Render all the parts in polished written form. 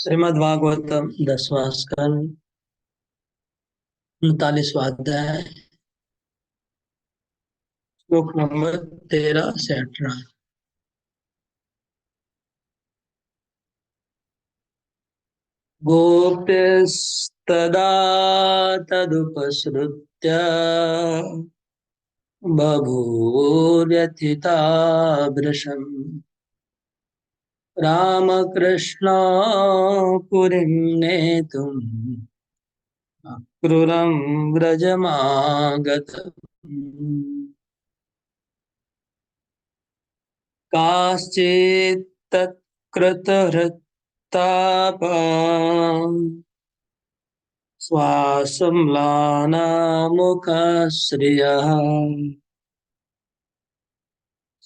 श्रीमद् भागवतम 10वां स्कंद 39वां अध्याय श्लोक नंबर 13 से 18। गोप्यस्तदा तदुपसृत्य बभूव्यथिता वृषम् रामकृष्ण पुरीं नेतुम् अक्रूरं व्रजमागतम्। काश्चित् तत्कृतहृत्तापा स्वासम्लानामुखश्रियः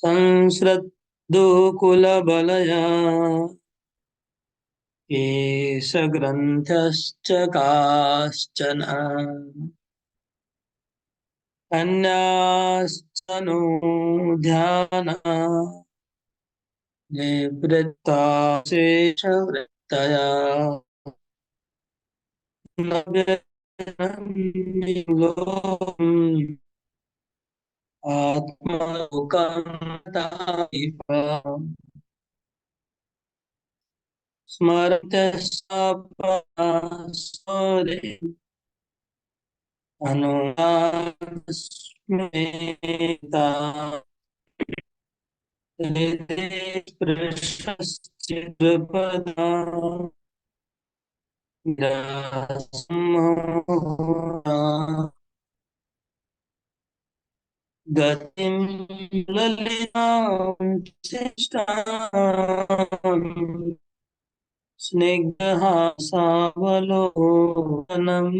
संसृद्धुकुलबलया केशग्रन्थश्च काश्चन अन्याश्च नूध्याना निवृत्ता शेषवृत्तया न व्यसनं आत्मलोकं स्मरतः अनुस्मृता स्पृशश्चिद्पदा ग्रासमोहरा गतिं ललितां चेष्टां स्निग्धहासावलोकनम्।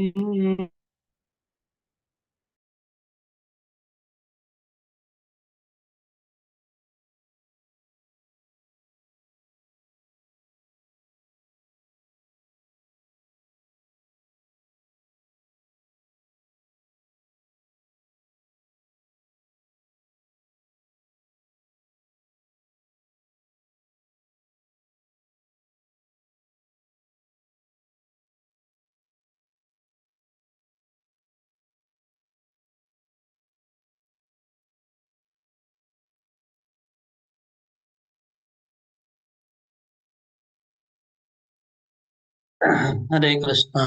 हरे कृष्णा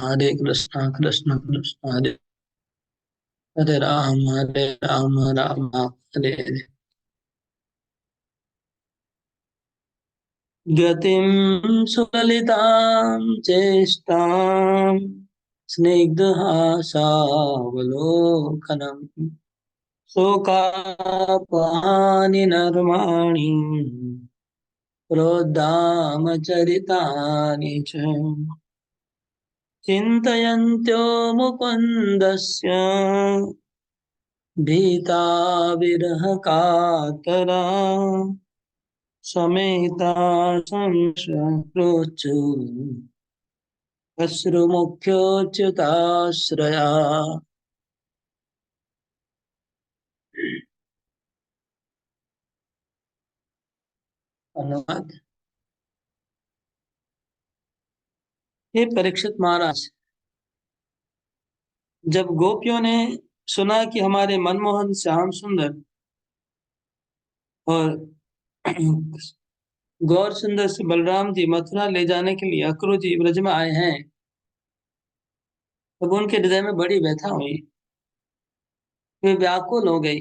कृष्ण कृष्ण हरे हरे राम राम हरे हरे। गतिं सुललितां चेष्टां स्निग्धहासावलोकनम् शोकापहानि नर्माणि प्रोद्धामचरितानि च चिन्तयन्त्यो मुकुन्दस्य भीता विरहकातरा समेता संश्रोचु अश्रुमुख्योच्युताश्रया। अनुवाद। हे परीक्षित महाराज, जब गोपियों ने सुना कि हमारे मनमोहन श्याम सुंदर और गौर सुंदर से बलराम जी मथुरा ले जाने के लिए अक्रूर जी ब्रज में आए हैं, तब उनके हृदय में बड़ी व्यथा हुई। वे व्याकुल हो गई।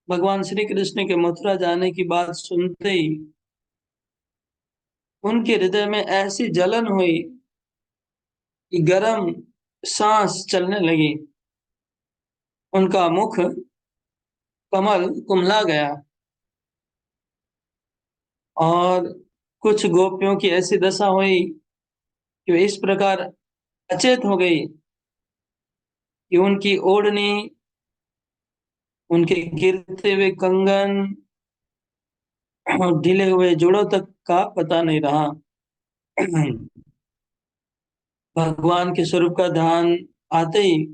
भगवान श्री कृष्ण के मथुरा जाने की बात सुनते ही उनके हृदय में ऐसी जलन हुई कि गर्म सांस चलने लगी। उनका मुख कमल कुम्हला गया और कुछ गोपियों की ऐसी दशा हुई कि वे इस प्रकार अचेत हो गई कि उनकी ओढ़नी, उनके गिरते हुए कंगन और ढीले हुए जोड़ों तक का पता नहीं रहा। भगवान के स्वरूप का ध्यान आते ही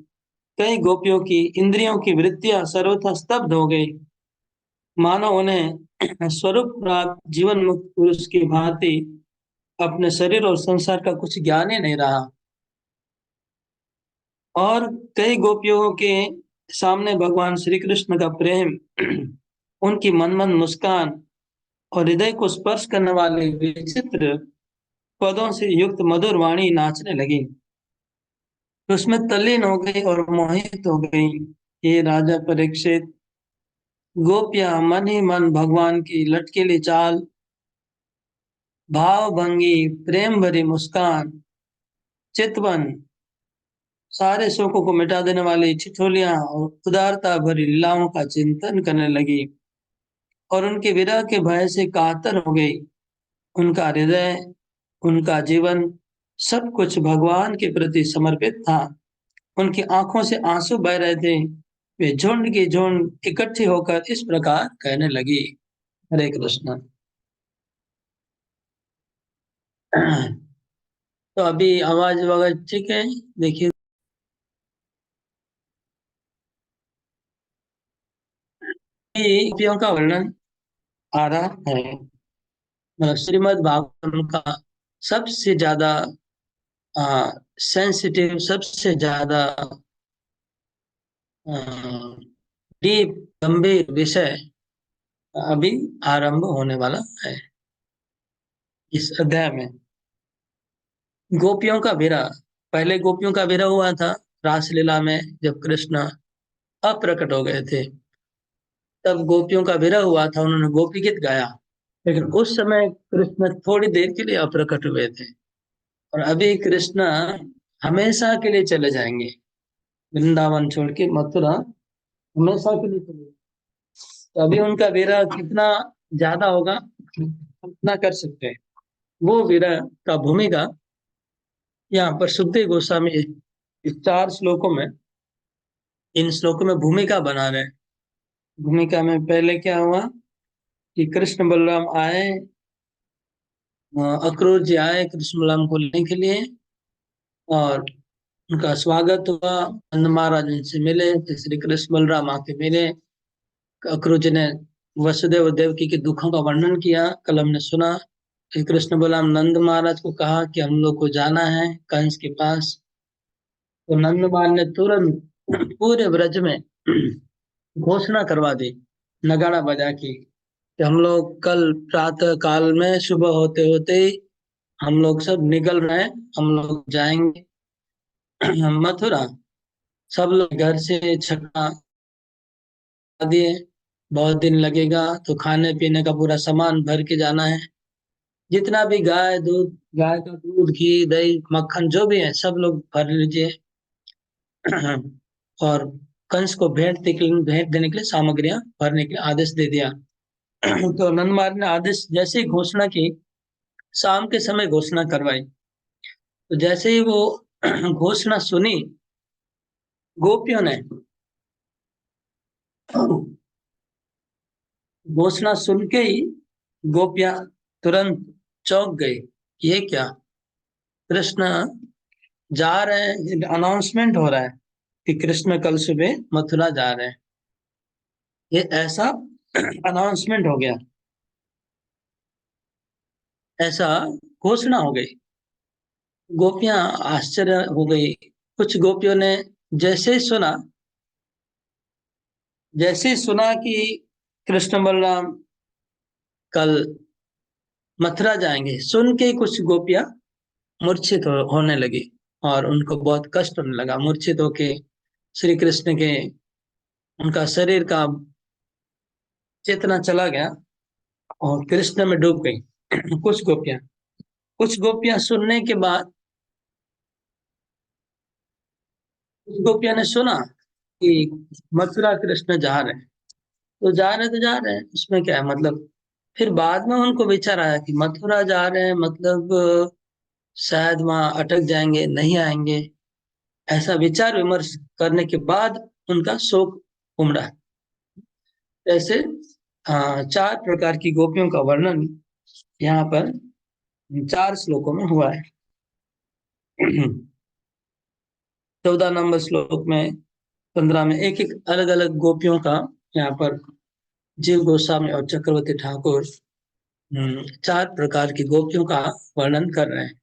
कई गोपियों की इंद्रियों की वृत्तियां सर्वथा स्तब्ध हो गई, मानो उन्हें स्वरूप प्राप्त जीवन मुक्त पुरुष की भांति अपने शरीर और संसार का कुछ ज्ञान ही नहीं रहा। और कई गोपियों के सामने भगवान श्री कृष्ण का प्रेम, उनकी मनमन मुस्कान और हृदय को स्पर्श करने वाले विचित्र पदों से युक्त मधुर वाणी नाचने लगी। तो उसमें तल्लीन हो गई और मोहित हो गई। ये राजा परीक्षित, गोपियां मन ही मन भगवान की लटकीली चाल, भाव भंगी, प्रेम भरी मुस्कान, चितवन, सारे शोकों को मिटा देने वाली ठिठोलियां और उदारता भरी लीलाओं का चिंतन करने लगी और उनके विरह के भय से कातर हो गई। उनका हृदय, उनका जीवन, सब कुछ भगवान के प्रति समर्पित था। उनकी आंखों से आंसू बह रहे थे। वे झुंड की झुंड इकट्ठी होकर इस प्रकार कहने लगी। हरे कृष्ण। तो अभी आवाज वगैरह ठीक है? देखिए, गोपियों का वर्णन आ रहा है। मतलब श्रीमद् भागवतम का सबसे ज्यादा सेंसिटिव, सबसे ज्यादा डीप, गंभीर विषय अभी आरंभ होने वाला है इस अध्याय में। गोपियों का विरह। पहले गोपियों का विरह हुआ था रासलीला में, जब कृष्ण अप्रकट हो गए थे, तब गोपियों का विरह हुआ था, उन्होंने गोपी गीत गाया। लेकिन उस समय कृष्ण थोड़ी देर के लिए अप्रकट हुए थे, और अभी कृष्ण हमेशा के लिए चले जाएंगे, वृंदावन छोड़ के मथुरा हमेशा के लिए चले। तो अभी उनका विरह कितना ज्यादा होगा, कितना कर सकते हैं। वो विरह का भूमिका यहाँ पर सुखदेव गोस्वामी इस 4 श्लोकों में, इन श्लोकों में भूमिका बना रहे हैं। भूमिका में पहले क्या हुआ कि कृष्ण बलराम आए, अक्रूर जी आए कृष्ण बलराम को लेने के लिए, और उनका स्वागत हुआ। नंद महाराज उनसे मिले, फिर श्री कृष्ण बलराम आके मिले। अक्रूर जी ने वसुदेव और देवकी के दुखों का वर्णन किया, कल हमने सुना। श्री कृष्ण बलराम नंद महाराज को कहा कि हम लोग को जाना है कंस के पास। तो नंद महाराज ने तुरंत पूरे ब्रज में घोषणा करवा दी, नगाड़ा बजा के, कि हम लोग कल प्रातः काल में सुबह होते होते ही हम लोग सब निकल रहे हैं, हम लोग जाएंगे मथुरा। सब लोग घर से छकड़ा दिए, बहुत दिन लगेगा, तो खाने पीने का पूरा सामान भर के जाना है। जितना भी गाय का दूध, घी, दही, मक्खन जो भी है सब लोग भर लीजिए। और कंस को भेंट देने के लिए सामग्रियां भरने के लिए आदेश दे दिया। तो नंद महाराज ने आदेश जैसे ही घोषणा की, शाम के समय घोषणा करवाई। तो जैसे ही वो घोषणा सुनी गोपियों ने, घोषणा सुन के ही गोपियां तुरंत चौंक गई। ये क्या, कृष्ण जा रहे हैं, अनाउंसमेंट हो रहा है कि कृष्ण कल सुबह मथुरा जा रहे हैं। ये ऐसा अनाउंसमेंट हो गया, ऐसा घोषणा हो गई। गोपियां आश्चर्य हो गई। कुछ गोपियों ने जैसे ही सुना, जैसे ही सुना कि कृष्ण बलराम कल मथुरा जाएंगे, सुन के ही कुछ गोपियां होने लगी, और उनको बहुत कष्ट होने लगा। मूर्छित होके श्री कृष्ण के, उनका शरीर का चेतना चला गया और कृष्ण में डूब गई। कुछ गोपियां सुनने के बाद, कुछ गोपियां ने सुना कि मथुरा कृष्ण जा रहे हैं, तो जा रहे तो जा रहे हैं, उसमें क्या है मतलब। फिर बाद में उनको विचार आया कि मथुरा जा रहे हैं मतलब शायद वहां अटक जाएंगे, नहीं आएंगे। ऐसा विचार विमर्श करने के बाद उनका शोक उमड़ा। ऐसे 4 प्रकार की गोपियों का वर्णन यहाँ पर 4 श्लोकों में हुआ है। 14 नंबर श्लोक में, 15 में, एक एक अलग अलग गोपियों का यहाँ पर जीव गोस्वामी और चक्रवर्ती ठाकुर चार प्रकार की गोपियों का वर्णन कर रहे हैं।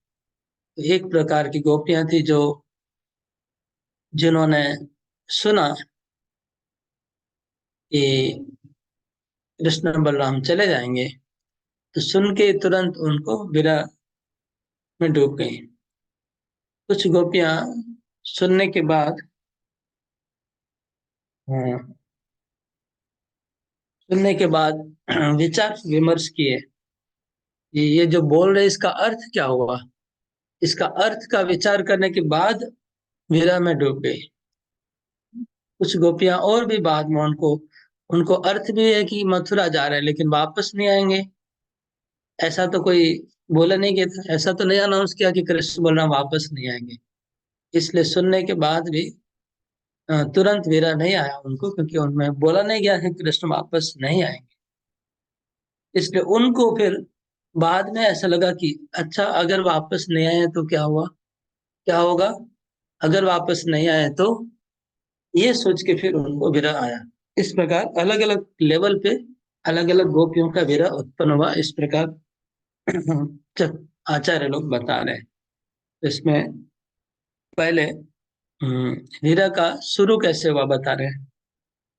तो एक प्रकार की गोपियां थी जो जिन्होंने सुना कि कृष्ण बलराम चले जाएंगे, तो सुन के तुरंत उनको विरह में डूब गई। कुछ गोपियां सुनने के बाद अ, सुनने के बाद विचार विमर्श किए कि ये जो बोल रहे इसका अर्थ क्या हुआ। इसका अर्थ का विचार करने के बाद विरह में डूब गई। कुछ गोपियां और भी बाद में उनको उनको अर्थ भी है कि मथुरा जा रहे हैं लेकिन वापस नहीं आएंगे। ऐसा तो कोई बोला नहीं गया था, ऐसा तो नहीं अनाउंस किया कि कृष्ण बलराम वापस नहीं आएंगे। इसलिए सुनने के बाद भी तुरंत विरह नहीं आया उनको, क्योंकि उनमें बोला नहीं गया कि कृष्ण वापस नहीं आएंगे। इसलिए उनको फिर बाद में ऐसा लगा कि अच्छा, अगर वापस नहीं आए तो क्या हुआ, क्या होगा अगर वापस नहीं आए तो। ये सोच के फिर उनको विरह आया। इस प्रकार अलग अलग लेवल पे अलग अलग गोपियों का विरह उत्पन्न हुआ। इस प्रकार आचार्य लोग बता रहे हैं। इसमें पहले विरह का शुरू कैसे हुआ बता रहे हैं।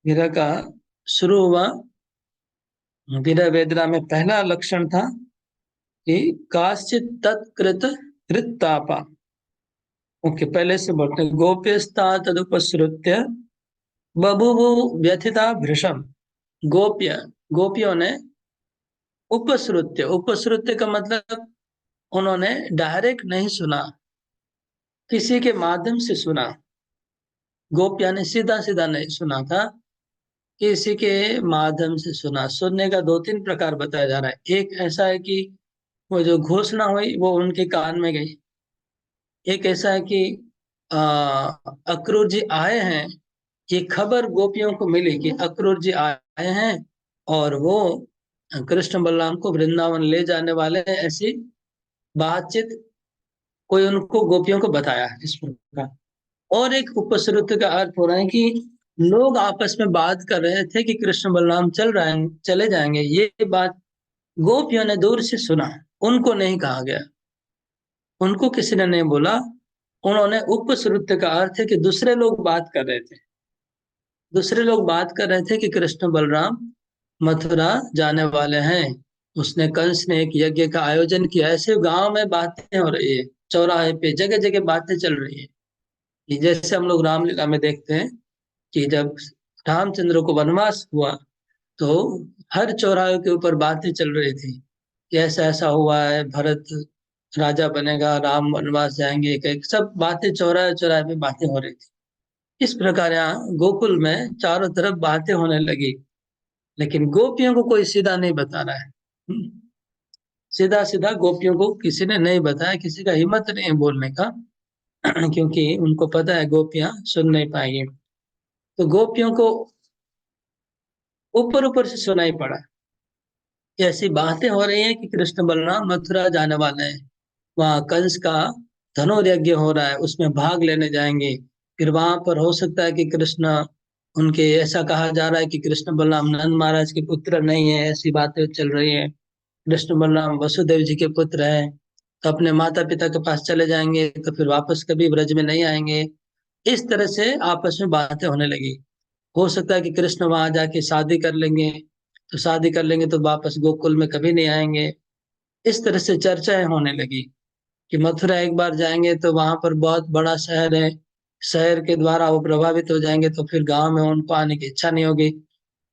विरह का शुरू हुआ, विरह वेदना में पहला लक्षण था कि काश्चित तत्कृत हृत्तापा। ओके, पहले से बोलते हैं, गोप्यस्ता तदुपसृत्य बभुवु व्यथिता भृशम। गोप्य गोपियों ने उपसृत्य, उपसृत्य का मतलब उन्होंने डायरेक्ट नहीं सुना, किसी के माध्यम से सुना। गोपिया ने सीधा सीधा नहीं सुना था, किसी के माध्यम से सुना। सुनने का दो तीन प्रकार बताया जा रहा है। एक ऐसा है कि वो जो घोषणा हुई वो उनके कान में गई। एक ऐसा है कि आ, अक्रूर जी आए हैं, ये खबर गोपियों को मिली कि अक्रूर जी आए हैं और वो कृष्ण बलराम को वृंदावन ले जाने वाले हैं, ऐसी बातचीत कोई उनको गोपियों को बताया है, इस प्रकार। और एक उपसर्ग का अर्थ हो रहा है कि लोग आपस में बात कर रहे थे कि कृष्ण बलराम चले जाएंगे। ये बात गोपियों ने दूर से सुना, उनको नहीं कहा गया, उनको किसी ने नहीं बोला। उन्होंने उपसर्ग का अर्थ है कि दूसरे लोग बात कर रहे थे, दूसरे लोग बात कर रहे थे कि कृष्ण बलराम मथुरा जाने वाले हैं। उसने कंस ने एक यज्ञ का आयोजन किया। ऐसे गांव में बातें हो रही है, चौराहे पे जगह जगह बातें चल रही है। कि जैसे हम लोग रामलीला में देखते हैं कि जब रामचंद्र को वनवास हुआ तो हर चौराहे के ऊपर बातें चल रही थी कि ऐसा ऐसा हुआ है, भरत राजा बनेगा, राम वनवास जाएंगे, एक एक सब बातें चौराहे चौराहे पे बातें हो रही थी। इस प्रकार यहाँ गोकुल में चारों तरफ बातें होने लगी, लेकिन गोपियों को कोई सीधा नहीं बता रहा है। सीधा सीधा गोपियों को किसी ने नहीं बताया, किसी का हिम्मत नहीं है बोलने का, क्योंकि उनको पता है गोपियां सुन नहीं पाएंगी। तो गोपियों को ऊपर ऊपर से सुनाई पड़ा, ऐसी बातें हो रही हैं कि कृष्ण बलराम मथुरा जाने वाले हैं। वहाँ कंस का धनुर्यज्ञ हो रहा है, उसमें भाग लेने जाएंगे। फिर वहां पर हो सकता है कि कृष्ण उनके, ऐसा कहा जा रहा है कि कृष्ण बलराम नंद महाराज के पुत्र नहीं है, ऐसी बातें चल रही है। कृष्ण बलराम वसुदेव जी के पुत्र हैं, तो अपने माता पिता के पास चले जाएंगे तो फिर वापस कभी ब्रज में नहीं आएंगे। इस तरह से आपस में बातें होने लगी। हो सकता है कि कृष्ण वहां जाके शादी कर लेंगे, तो शादी कर लेंगे तो वापस गोकुल में कभी नहीं आएंगे। इस तरह से चर्चाएं होने लगी कि मथुरा एक बार जाएंगे तो वहां पर बहुत बड़ा शहर है, शहर के द्वारा वो प्रभावित हो जाएंगे तो फिर गांव में उनको आने की इच्छा नहीं होगी।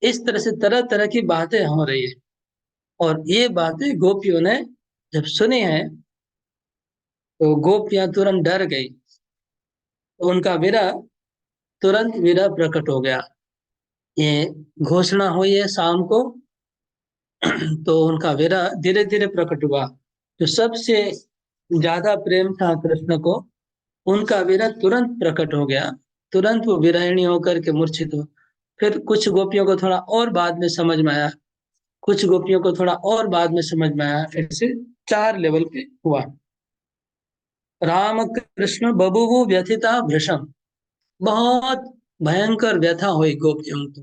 इस तरह से तरह तरह की बातें हो रही है। और ये बातें गोपियों ने जब सुनी है तो गोपियां तुरंत डर गई, तो उनका विरह, तुरंत विरह प्रकट हो गया। ये घोषणा हुई है शाम को, तो उनका विरह धीरे धीरे प्रकट हुआ। जो सबसे ज्यादा प्रेम था कृष्ण को, उनका विरह तुरंत प्रकट हो गया। तुरंत वो विरहिणी होकर के मूर्छित हो। फिर कुछ गोपियों को थोड़ा और बाद में समझ में आया, कुछ गोपियों को थोड़ा और बाद में समझ में आया। ऐसे चार लेवल पे हुआ। राम कृष्ण बभुवु व्यथिता भृशम। बहुत भयंकर व्यथा हुई गोपियों को,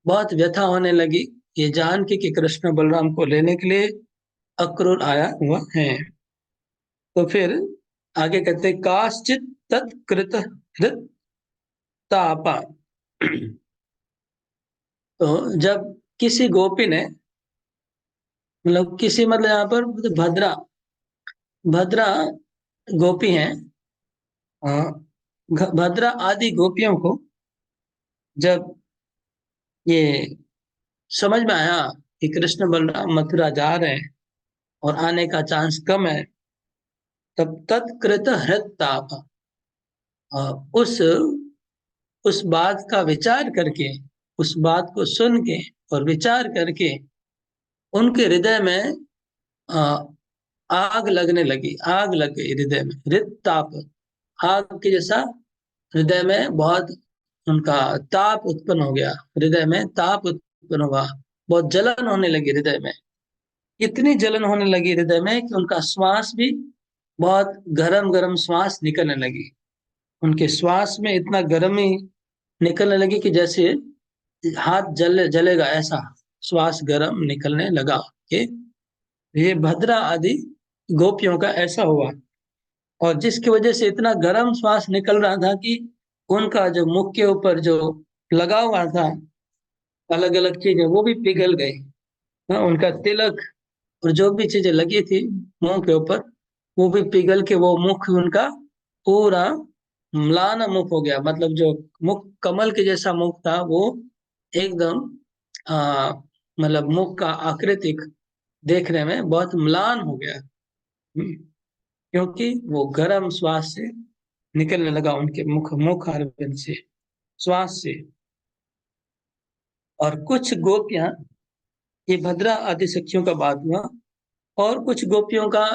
बहुत व्यथा होने लगी। ये जान के कि कृष्ण बलराम को लेने के लिए अक्रूर आया हुआ है। तो फिर आगे कहते हैं, काश्चित तत्कृत हृत तापा। तो जब किसी गोपी ने, मतलब किसी, मतलब यहाँ पर भद्रा, भद्रा गोपी हैं, भद्रा आदि गोपियों को जब ये समझ में आया कि कृष्ण बलराम मथुरा जा रहे हैं और आने का चांस कम है, तब तत्कृत हृत ताप, उस उस बात का विचार करके, उस बात को सुन के और विचार करके उनके हृदय में अ, आग लगने लगी, आग लग गई हृदय में, हृत ताप, आग के जैसा हृदय में बहुत उनका ताप उत्पन्न हो गया, हृदय में ताप उत्पन्न हुआ, बहुत जलन होने लगी हृदय में। इतनी जलन होने लगी हृदय में कि उनका श्वास भी बहुत गरम गरम श्वास निकलने लगी, उनके श्वास में इतना गर्मी निकलने लगी कि जैसे हाथ जलेगा ऐसा श्वास गरम निकलने लगा। कि ये भद्रा आदि गोपियों का ऐसा हुआ, और जिसकी वजह से इतना गर्म श्वास निकल रहा था कि उनका जो मुख के ऊपर जो लगा हुआ था अलग अलग चीजें, वो भी पिघल गई। हाँ, उनका तिलक और जो भी चीजें लगी थी मुंह के ऊपर, वो भी पिघल के वो मुख उनका पूरा म्लान मुख हो गया। मतलब जो मुख कमल के जैसा मुख था, वो एकदम आ, मतलब मुख का आकृतिक देखने में बहुत म्लान हो गया। क्योंकि वो गर्म श्वास से निकलने लगा उनके मुख मुख अरविंद से, श्वास से। और कुछ गोपियां, ये भद्रा आदि सखियों का बात हुआ, और कुछ गोपियों का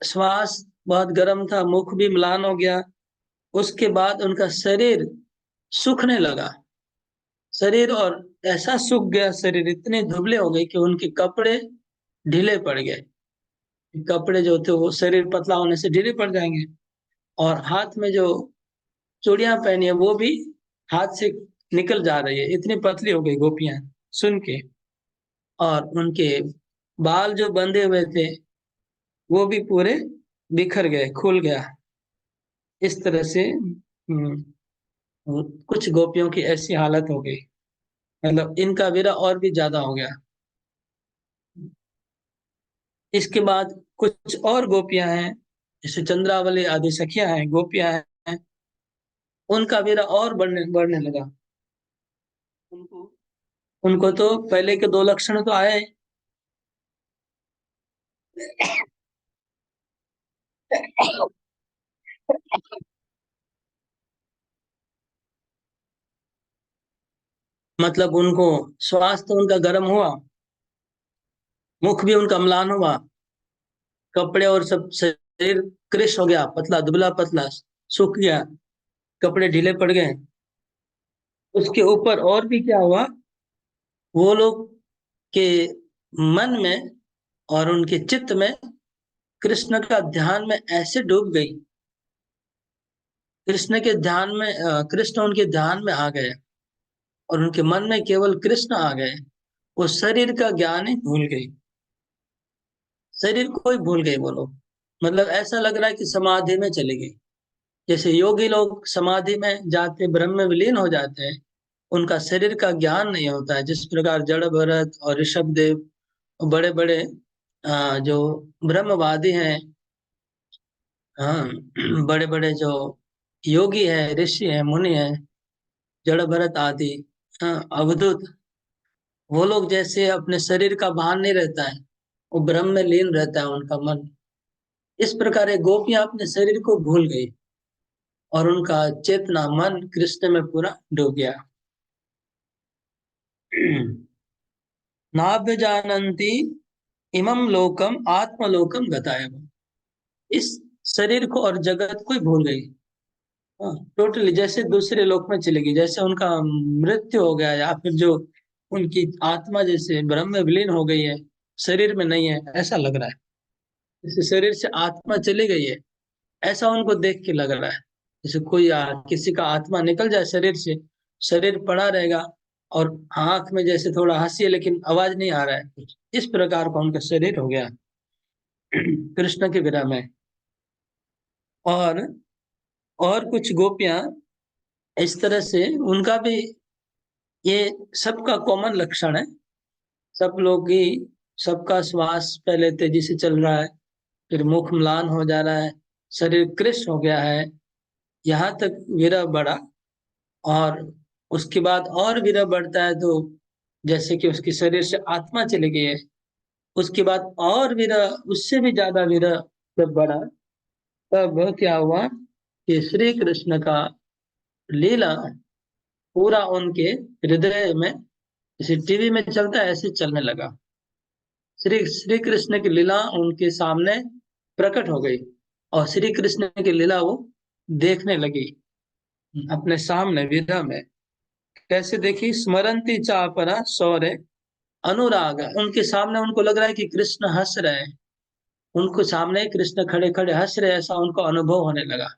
श्वास बहुत गर्म था, मुख भी म्लान हो गया। उसके बाद उनका शरीर सूखने लगा, शरीर, और ऐसा सूख गया शरीर, इतने धुबले हो गए कि उनके कपड़े ढीले पड़ गए। कपड़े जो थे वो शरीर पतला होने से ढीले पड़ जाएंगे, और हाथ में जो चूड़ियां पहनी है वो भी हाथ से निकल जा रही है, इतनी पतली हो गई गोपियां सुन के। और उनके बाल जो बंधे हुए थे वो भी पूरे बिखर गए, खुल गया। इस तरह से कुछ गोपियों की ऐसी हालत हो गई, मतलब इनका विरह और भी ज्यादा हो गया। इसके बाद कुछ और गोपियां हैं, जैसे चंद्रावली आदि सखियां हैं, गोपियां हैं, उनका विरह और बढ़ने बढ़ने लगा। उनको उनको तो पहले के दो लक्षण तो आए, मतलब उनको स्वास्थ्य तो उनका गर्म हुआ, मुख भी उनका म्लान हुआ, कपड़े और सब शरीर कृश हो गया, पतला दुबला पतला सूख गया, कपड़े ढीले पड़ गए। उसके ऊपर और भी क्या हुआ, वो लोग के मन में और उनके चित्त में कृष्ण का ध्यान में ऐसे डूब गई, कृष्ण के ध्यान में कृष्ण उनके ध्यान में आ गए, और उनके मन में केवल कृष्ण आ गए। वो शरीर का ज्ञान ही भूल गई, शरीर को ही भूल गई वो लोग। मतलब ऐसा लग रहा है कि समाधि में चली गई। जैसे योगी लोग समाधि में जाते ब्रह्म में विलीन हो जाते हैं, उनका शरीर का ज्ञान नहीं होता है। जिस प्रकार जड़ भरत और ऋषभ देव, बड़े बड़े जो ब्रह्मवादी हैं, हाँ, बड़े बड़े जो योगी है, ऋषि है, मुनि है, जड़ भरत आदि, हाँ, अवधूत, वो लोग जैसे अपने शरीर का भान नहीं रहता है, वो ब्रह्म में लीन रहता है उनका मन। इस प्रकार ये गोपियां अपने शरीर को भूल गई, और उनका चेतना मन कृष्ण में पूरा डूब गया। नाभ्य जानती इमं लोकम आत्मलोकम गताय। इस शरीर को और जगत को ही भूल गई, हाँ, टोटली, जैसे दूसरे लोक में चली गई, जैसे उनका मृत्यु हो गया, या फिर जो उनकी आत्मा जैसे ब्रह्म में विलीन हो गई है, शरीर में नहीं है, ऐसा लग रहा है। जैसे शरीर से आत्मा चली गई है, ऐसा उनको देख के लग रहा है। जैसे कोई किसी का आत्मा निकल जाए शरीर से, शरीर पड़ा रहेगा, और आंख में जैसे थोड़ा हंसी है लेकिन आवाज नहीं आ रहा है, कुछ इस प्रकार का उनका शरीर हो गया कृष्ण के विरह में। और कुछ गोपियां इस तरह से, उनका भी ये सबका कॉमन लक्षण है। सब लोग ही, सबका श्वास पहले तेजी से चल रहा है, फिर मुख म्लान हो जा रहा है, शरीर कृश हो गया है, यहाँ तक विरह बढ़ा। और उसके बाद और विरह बढ़ता है, तो जैसे कि उसके शरीर से आत्मा चली गई है। उसके बाद और विरह, उससे भी ज्यादा विरह जब बढ़ा, तब क्या हुआ कि श्री कृष्ण का लीला पूरा उनके हृदय में, जैसे टीवी में चलता है ऐसे चलने लगा। श्री श्री कृष्ण की लीला उनके सामने प्रकट हो गई, और श्री कृष्ण की लीला वो देखने लगी अपने सामने विरह में। कैसे देखी? स्मरंती चापरा सौरे अनुराग, उनके सामने उनको लग रहा है कि कृष्ण हंस रहे हैं। उनको सामने कृष्ण खड़े खड़े हंस रहे, ऐसा उनको अनुभव होने लगा।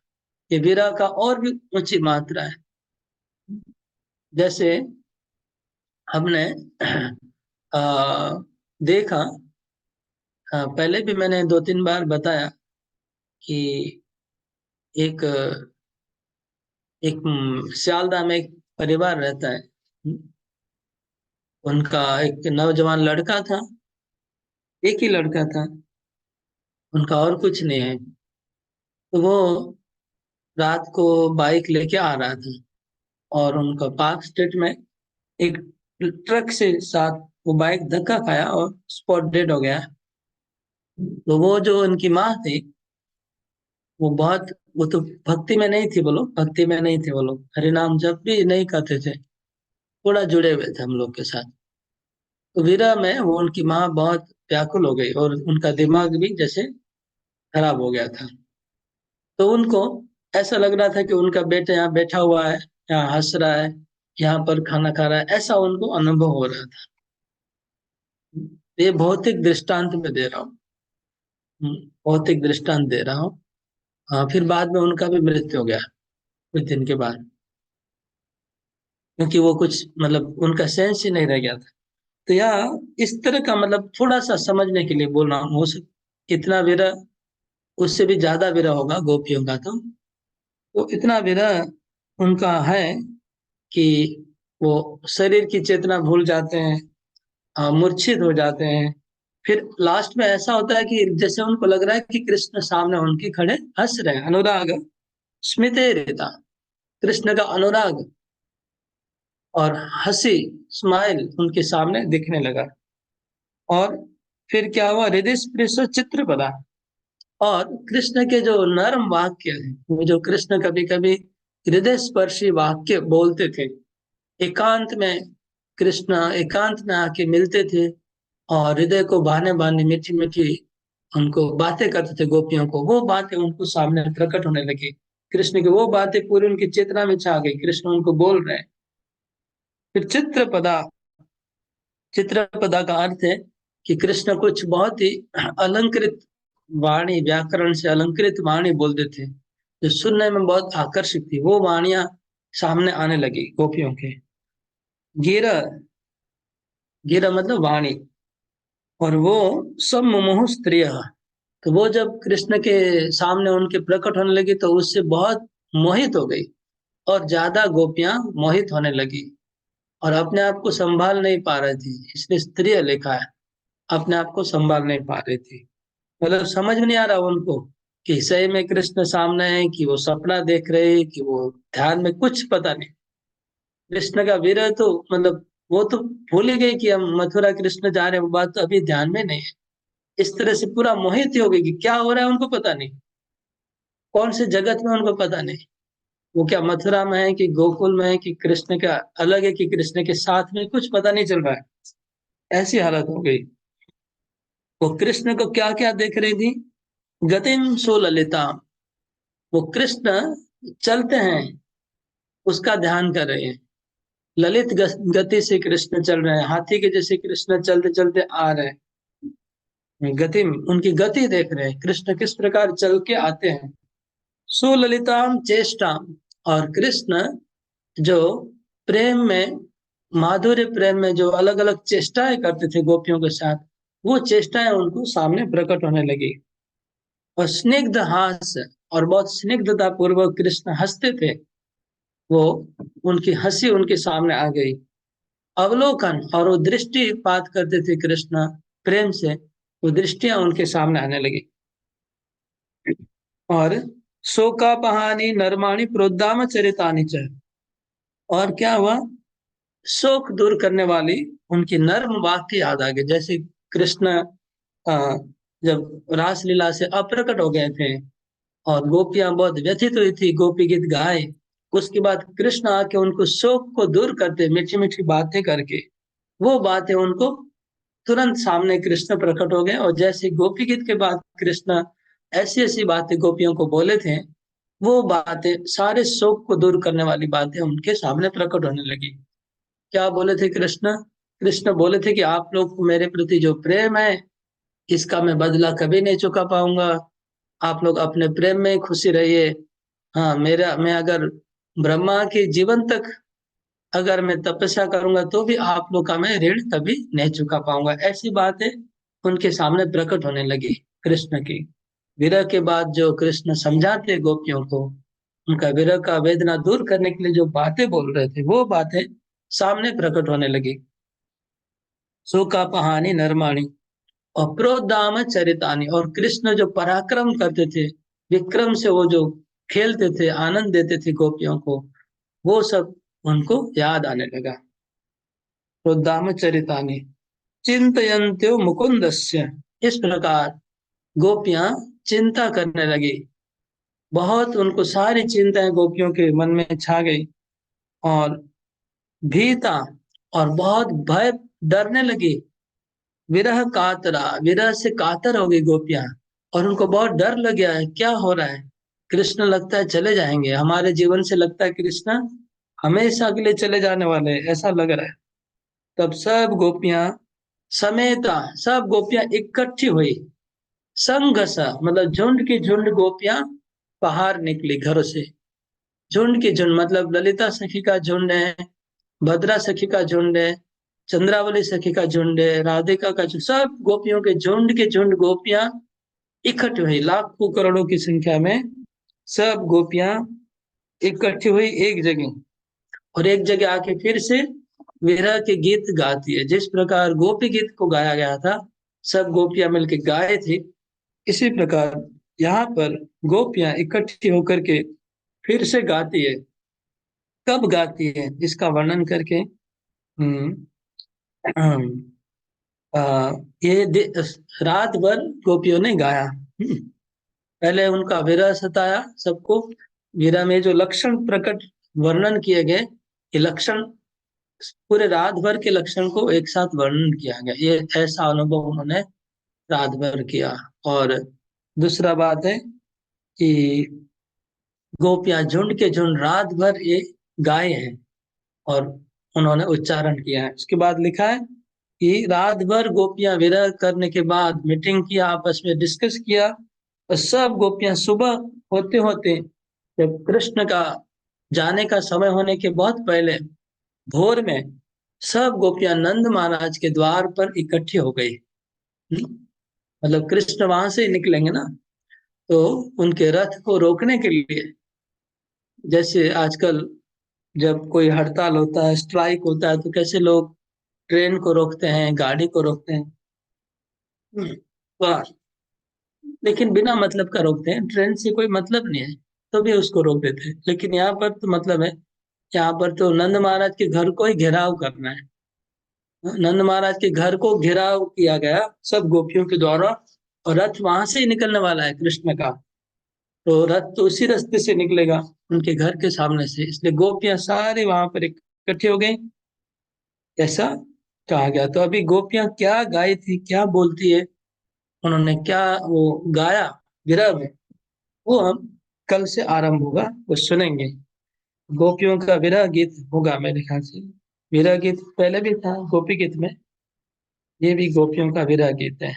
ये विरह का और भी ऊंची मात्रा है। जैसे हमने देखा, पहले भी मैंने 2-3 बार बताया कि एक सियालदह में एक परिवार रहता है। उनका एक नौजवान लड़का था, एक ही लड़का था उनका, और कुछ नहीं है। तो वो रात को बाइक लेके आ रहा था, और उनका पार्क स्ट्रीट में एक ट्रक से साथ वो बाइक धक्का खाया और स्पॉट डेड हो गया। तो वो जो उनकी माँ थी, वो बहुत, वो तो भक्ति में नहीं थी, बोलो भक्ति में नहीं थे वो लोग, हरि नाम जब भी नहीं करते थे, थोड़ा जुड़े हुए थे हम लोग के साथ। तो विरह में वो उनकी माँ बहुत व्याकुल हो गई, और उनका दिमाग भी जैसे खराब हो गया था। तो उनको ऐसा लग रहा था कि उनका बेटा यहाँ बैठा हुआ है, यहाँ हंस रहा है, यहाँ पर खाना खा रहा है, ऐसा उनको अनुभव हो रहा था। ये भौतिक दृष्टांत में दे रहा हूँ। भौतिक दृष्टांत दे रहा हूँ। हाँ, फिर बाद में उनका भी मृत्यु हो गया कुछ दिन के बाद, क्योंकि वो कुछ मतलब उनका सेंस ही नहीं रह गया था। तो यहाँ इस तरह का मतलब थोड़ा सा समझने के लिए बोल रहा हूँ। इतना विरह, उससे भी ज्यादा विरह होगा गोपियों का। तो इतना विरह उनका है कि वो शरीर की चेतना भूल जाते हैं, मूर्छित हो जाते हैं। फिर लास्ट में ऐसा होता है कि जैसे उनको लग रहा है कि कृष्ण सामने उनके खड़े हंस रहे हैं। अनुराग स्मिते रहता, कृष्ण का अनुराग और हंसी, स्माइल उनके सामने दिखने लगा। और फिर क्या हुआ? हृदय स्पृश चित्र बना। और कृष्ण के जो नरम वाक्य है, वो जो कृष्ण कभी कभी हृदय स्पर्शी वाक्य बोलते थे, एकांत में, कृष्ण एकांत में आके मिलते थे और हृदय को बहाने बहाने मीठी मीठी उनको बातें करते थे गोपियों को, वो बातें उनको सामने प्रकट होने लगी। कृष्ण की वो बातें पूरी उनकी चेतना में छा गई, कृष्ण उनको बोल रहे हैं। फिर चित्रपदा, चित्रपदा का अर्थ है कि कृष्ण कुछ बहुत ही अलंकृत वाणी, व्याकरण से अलंकृत वाणी बोलते थे, जो सुनने में बहुत आकर्षक थी। वो वाणियां सामने आने लगी गोपियों के। गिर, गिर मतलब वाणी। और वो सब मुमुहु स्त्रिय, तो वो जब कृष्ण के सामने उनके प्रकट होने लगी तो उससे बहुत मोहित हो गई, और ज्यादा गोपियां मोहित होने लगी, और अपने आप को संभाल नहीं पा रही थी, इसलिए स्त्रिय लिखा है। अपने आप को संभाल नहीं पा रही थी, मतलब समझ में नहीं आ रहा उनको कि सही में कृष्ण सामने है, कि वो सपना देख रहे हैं, कि वो ध्यान में, कुछ पता नहीं। कृष्ण का विरह तो मतलब वो तो भूल ही गई कि हम मथुरा कृष्ण जा रहे हैं, वो बात तो अभी ध्यान में नहीं है। इस तरह से पूरा मोहित ही हो गई कि क्या हो रहा है उनको पता नहीं, कौन से जगत में उनको पता नहीं। वो क्या मथुरा में है कि गोकुल में है, कि कृष्ण का अलग है कि कृष्ण के साथ में, कुछ पता नहीं चल रहा है। ऐसी हालत हो गई। वो कृष्ण को क्या क्या देख रही थी? गतिम सो ललिता, वो कृष्ण चलते हैं उसका ध्यान कर रहे हैं। ललित गति से कृष्ण चल रहे हैं, हाथी के जैसे कृष्ण चलते चलते आ रहे हैं। गति, उनकी गति देख रहे हैं, कृष्ण किस प्रकार चल के आते हैं। सुललिताम चेष्टाम, और कृष्ण जो प्रेम में माधुर्य प्रेम में जो अलग अलग चेष्टाएं करते थे गोपियों के साथ, वो चेष्टाएं उनको सामने प्रकट होने लगी। और स्निग्ध हास्य, और बहुत स्निग्धता पूर्वक कृष्ण हंसते थे वो, उनकी हंसी उनके सामने आ गई। अवलोकन और वो दृष्टिपात करते थे कृष्ण प्रेम से, वो दृष्टियां उनके सामने आने लगी। और शोकापहानी नरमाणी प्रोद्दाम चरितानि च, और क्या हुआ, शोक दूर करने वाली उनकी नर्म वाक्य याद आ गए। जैसे कृष्ण अ, जब रासलीला से अप्रकट हो गए थे और गोपियां बहुत व्यथित हुई थी, गोपी गीत गाए, उसके बाद कृष्ण आके उनको शोक को दूर करते मीठी मीठी बातें करके, वो बातें उनको तुरंत सामने कृष्ण प्रकट हो गए। और जैसे गोपी गीत के बाद कृष्ण ऐसी ऐसी बातें गोपियों को बोले थे, वो बातें सारे शोक को दूर करने वाली बातें उनके सामने प्रकट होने लगी। क्या बोले थे कृष्ण? कृष्ण बोले थे कि आप लोग को मेरे प्रति जो प्रेम है, इसका मैं बदला कभी नहीं चुका पाऊंगा। आप लोग अपने प्रेम में ही खुशी रहिए। हाँ, मेरा मैं अगर ब्रह्मा के जीवन तक अगर मैं तपस्या करूंगा तो भी आप लोग का मैं ऋण कभी नहीं चुका पाऊंगा। ऐसी बातें उनके सामने प्रकट होने लगी कृष्ण की। विरह के बाद जो कृष्ण समझाते गोपियों को, उनका विरह का वेदना दूर करने के लिए जो बातें बोल रहे थे, वो बातें सामने प्रकट होने लगी। सुखापहानी नरमाणी और प्रोद्दाम चरितानी, और कृष्ण जो पराक्रम करते थे, विक्रम से वो जो खेलते थे, आनंद देते थे गोपियों को, वो सब उनको याद आने लगा। प्रोद्दाम चरितानी चिंतयन्त्यो मुकुंदस्य, इस प्रकार गोपियां चिंता करने लगी। बहुत उनको सारी चिंताएं गोपियों के मन में छा गई। और भीता, और बहुत भय, डरने लगी। विरह कातरा, विरह से कातर हो गई गोपियां, और उनको बहुत डर लग गया है, क्या हो रहा है। कृष्ण लगता है चले जाएंगे हमारे जीवन से, लगता है कृष्ण हमेशा के लिए चले जाने वाले हैं, ऐसा लग रहा है। तब सब गोपियां समेता, सब गोपियां इकट्ठी हुई। संघस मतलब झुंड की झुंड गोपियां बाहर निकली घरों से। झुंड की झुंड मतलब ललिता सखी का झुंड है, भद्रा सखी का झुंड है, चंद्रावली सखी का झुंड है, राधिका का झुंड, सब गोपियों के झुंड गोपियां इकट्ठी हुई लाखों करोड़ों की संख्या में। सब गोपियां इकट्ठी हुई एक जगह, और एक जगह आके फिर से विरह के गीत गाती है। जिस प्रकार गोपी गीत को गाया गया था, सब गोपियां मिलके गाए थे, इसी प्रकार यहाँ पर गोपियां इकट्ठी होकर के फिर से गाती है। कब गाती है इसका वर्णन करके, हम्म, आ, ये रात भर गोपियों ने गाया। पहले उनका विरह सताया सबको। विरह में जो लक्षण प्रकट वर्णन किए गए, ये लक्षण पूरे रात भर के लक्षण को एक साथ वर्णन किया गया। ये ऐसा अनुभव उन्होंने रात भर किया। और दूसरा बात है कि गोपियां झुंड के झुंड रात भर ये गाए हैं, और उन्होंने उच्चारण किया है। उसके बाद लिखा है कि रात भर गोपियां विरह करने के बाद मीटिंग किया, आपस में डिस्कस किया, और सब गोपियां सुबह होते होते, जब कृष्ण का जाने का समय होने के बहुत पहले, भोर में, सब गोपियां नंद महाराज के द्वार पर इकट्ठी हो गई। मतलब कृष्ण वहां से ही निकलेंगे ना, तो उनके रथ को रोकने के लिए, जैसे आजकल जब कोई हड़ताल होता है, स्ट्राइक होता है, तो कैसे लोग ट्रेन को रोकते हैं, गाड़ी को रोकते हैं। वाह, लेकिन बिना मतलब का रोकते हैं, ट्रेन से कोई मतलब नहीं है, तो भी उसको रोक देते हैं। लेकिन यहाँ पर तो मतलब है, यहाँ पर तो नंद महाराज के घर को ही घेराव करना है। नंद महाराज के घर को घेराव किया गया सब गोपियों के द्वारा, और रथ वहां से ही निकलने वाला है कृष्ण का। तो रथ तो उसी रास्ते से निकलेगा, उनके घर के सामने से, इसलिए गोपियां सारे वहां पर इकट्ठी हो गई, ऐसा कहा गया। तो अभी गोपियां क्या गाई थी, क्या बोलती है, उन्होंने क्या वो गाया विरह में, वो हम कल से आरंभ होगा, वो सुनेंगे। गोपियों का विरह गीत होगा मेरे ख्याल से। विरह गीत पहले भी था गोपी गीत में, ये भी गोपियों का विरह गीत है।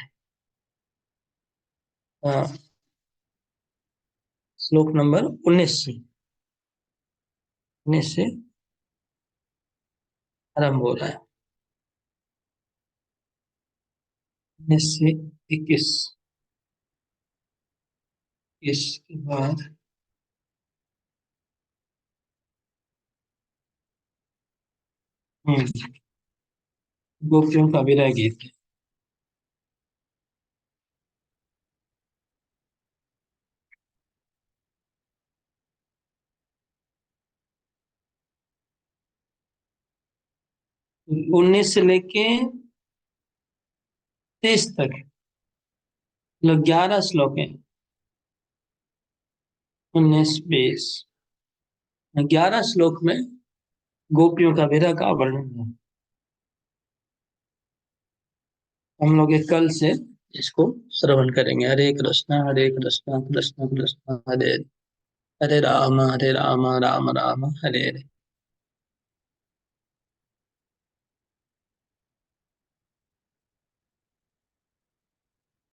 हाँ, श्लोक नंबर 19 से 19 से आरंभ हो रहा है। 19 से 21। इसके बाद हम्म गोपियों का विरह गीत। 19 से लेके 30 तक, मतलब 11 श्लोक हैं। 19, 20, 11 श्लोक में गोपियों का विरह का वर्णन है। हम लोग एक कल से इसको श्रवण करेंगे। हरे कृष्णा कृष्ण कृष्ण हरे हरे, हरे राम राम राम हरे हरे।